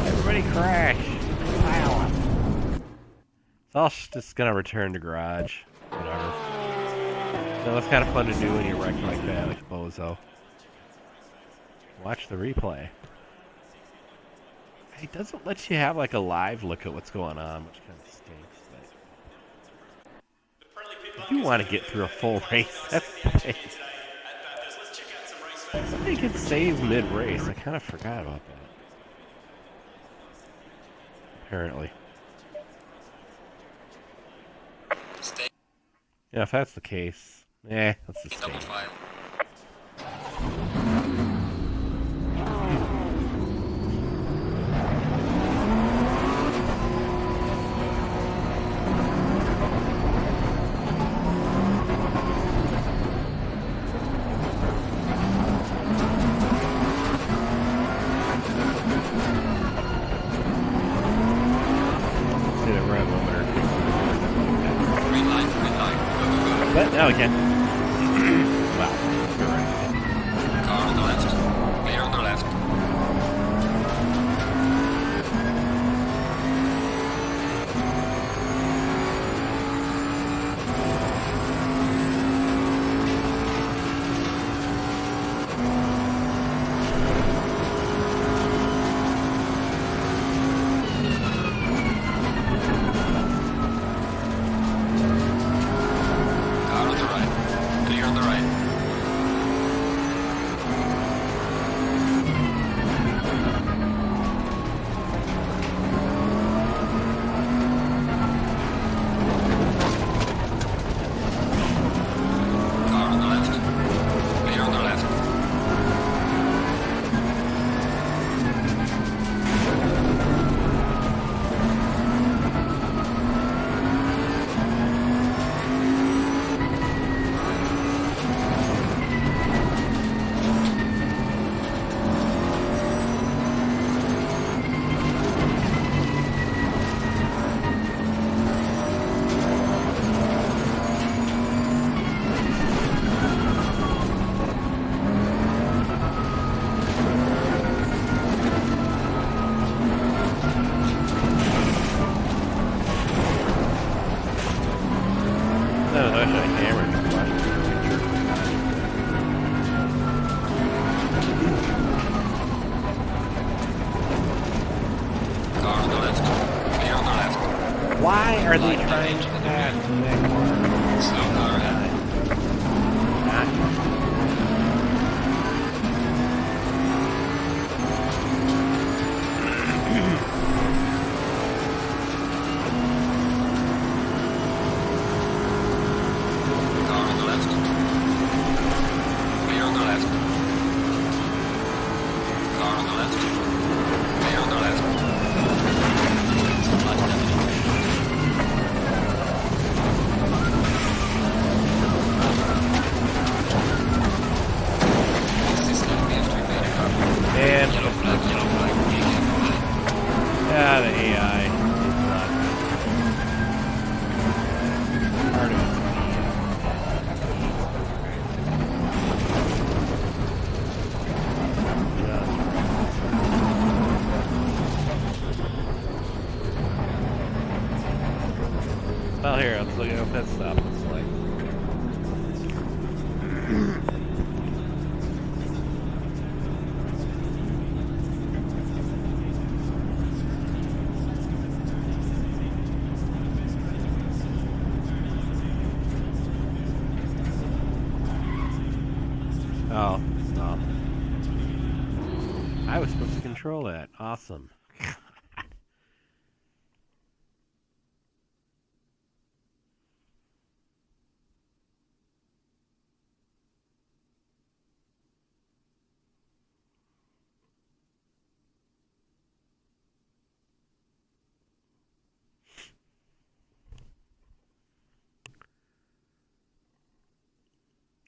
A: Everybody crash. Wow. So I'll just gonna return to garage. Whatever. So that's kind of fun to do when you wreck like that, like a bozo. Watch the replay. It doesn't let you have like a live look at what's going on, which kind of stinks. But I do want to get through a full race. That's the thing. Somebody can save mid-race. I kind of forgot about that. Apparently.
B: Stay.
A: Yeah, if that's the case, let's just stay.
B: Double file.
A: But now we can. Wow, you're right.
B: Car on the left. Clear on the left. Car on the right. Clear on the right. Car on the left. Clear on the left.
A: No, I should have hammered the flash.
B: Car on the left. Clear on the left.
A: Why are they
B: Light
A: trying
B: damage
A: to
B: on the
A: pass
B: right.
A: that corner?
B: Slow car ahead. Car on the left. Clear on the left. Car on the left. Clear on the left. Some light damage. What's this now? We have to repair the car.
A: And
B: Yellow flag, yellow flag. Be careful.
A: yeah, the AI is not part of it. Well, here, let's look at what that stuff looks like. I was supposed to control that. Awesome.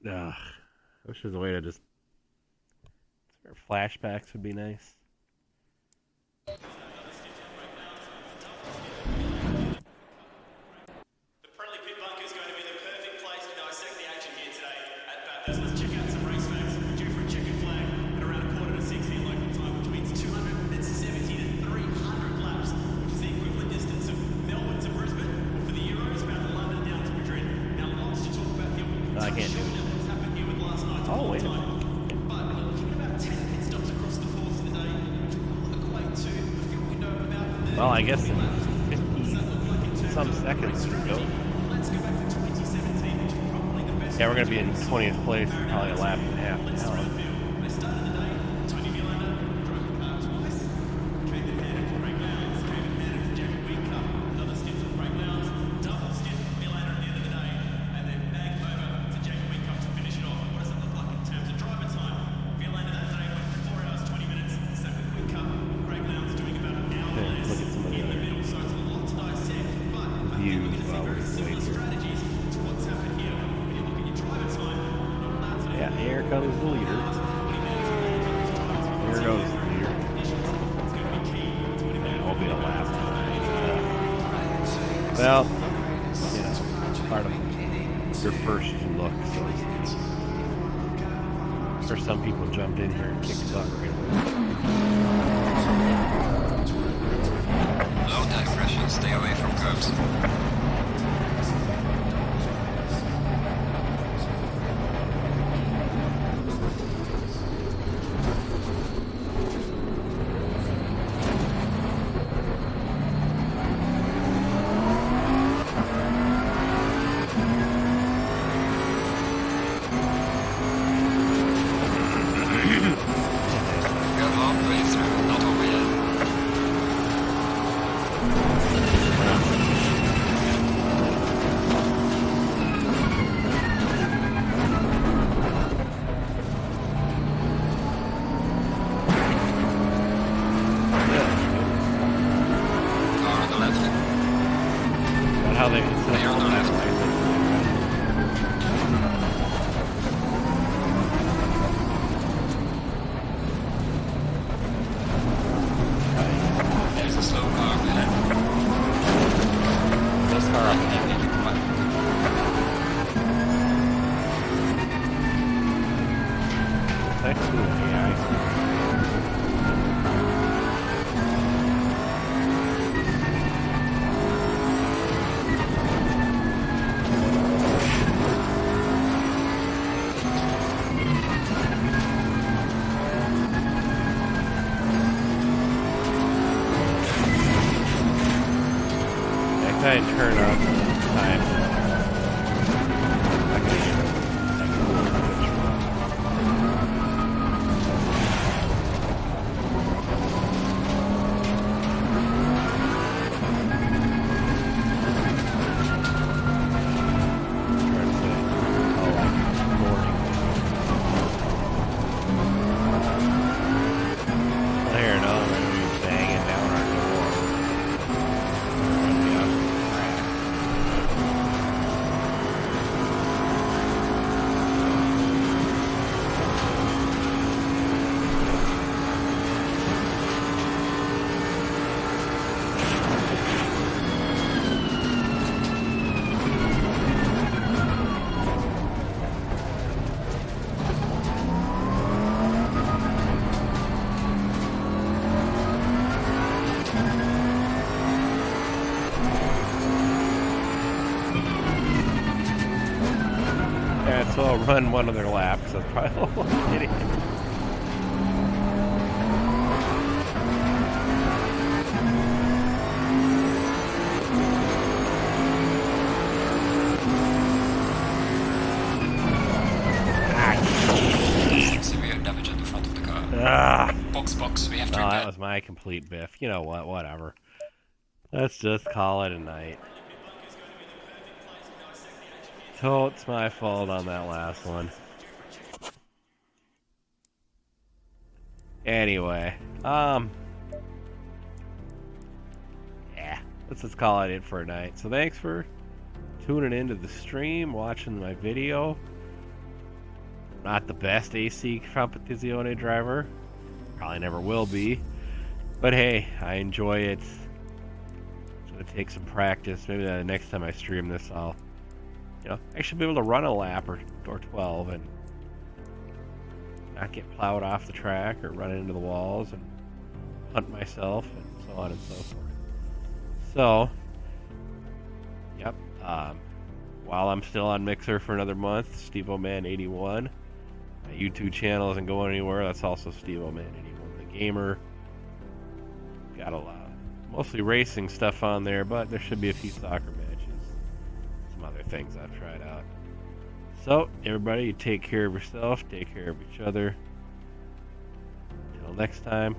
A: Ugh. I wish there was a way to just. Flashbacks would be nice.
C: The friendly pit bunker is going to be the perfect place to dissect the action here today at Bathurst. Let's check out some race facts. We're due for a checkered flag at around 5:45 here local time, which means 270 to 300 laps, which is the equivalent distance of Melbourne to Brisbane, or for the Euros, about London down to Madrid. Now, lots to talk about here.
A: I can't do it.
C: What's happened here with last night's
A: wait a
C: time. But looking at about 10 pit stops across the course of the day, which will equate to a fuel window of about 30
A: Well, I guess in
C: laps.
A: 50 some seconds to go.
C: Let's go back to 2017, which is probably the best.
A: Yeah, we're gonna be in 20th place for probably a lap and a half
C: Let's
A: now.
C: throw the field. They started the day. Tony Villander drove the car twice. Came to panic for Craig Lowndes. Came to panic for Jack Wheatcup. Another stint for Craig Lowndes. Double stint for Villander at the end of the day. And then back over to Jack Wheatcup to finish it off. What does it look like in terms of driver time? Villander that day went 4 hours 20 minutes. Same with Wheatcup. Craig Lowndes doing about an hour
A: Okay,
C: less
A: look at some of the
C: in the
A: other
C: middle. So it's a lot to dissect. But I think
A: views
C: we're going to see
A: while
C: very
A: we
C: similar
A: wait here.
C: strategies to what's happened here. When you look at your driver time, not bad today.
A: Yeah, here comes the leader. Here goes the leader. Yeah, it'll be a lap. Well, you know, part of your first look, so to speak. Or some people jumped in here and kicked butt right away.
B: Low tire pressure, stay away from curbs. Go halfway through, not over yet. Car on the left.
A: But how they
B: Clear on the left. There's a slow car ahead.
A: This car up
B: Yeah, make it quite
A: Thanks to the AI. Next time I turn up time. I can get a cool picture. Trying to say, oh, like morning. Well, here, no, we're gonna be banging down our door. Yeah. Yeah, so I'll run one other lap, so it's probably a little idiot.
B: severe damage at the front of the car.
A: Ah, Ah,
B: Box, we have to
A: no, that
B: repair.
A: was my complete biff. You know what? Whatever. Let's just call it a night. So it's my fault on that last one. Anyway, yeah, let's just call it for a night. So thanks for tuning into the stream, watching my video. Not the best AC Competizione driver, probably never will be, but hey, I enjoy it. It's gonna take some practice. Maybe the next time I stream this, I'll, I should be able to run a lap or 12 and not get plowed off the track or run into the walls and hunt myself and so on and so forth. So, yep. While I'm still on Mixer for another month, Steve Oman 81. My YouTube channel isn't going anywhere. That's also Steve Oman 81, the gamer. Got a lot, mostly racing stuff on there, but there should be a few soccer matches, some other things I've tried out. So, everybody, you take care of yourself, take care of each other. Until next time.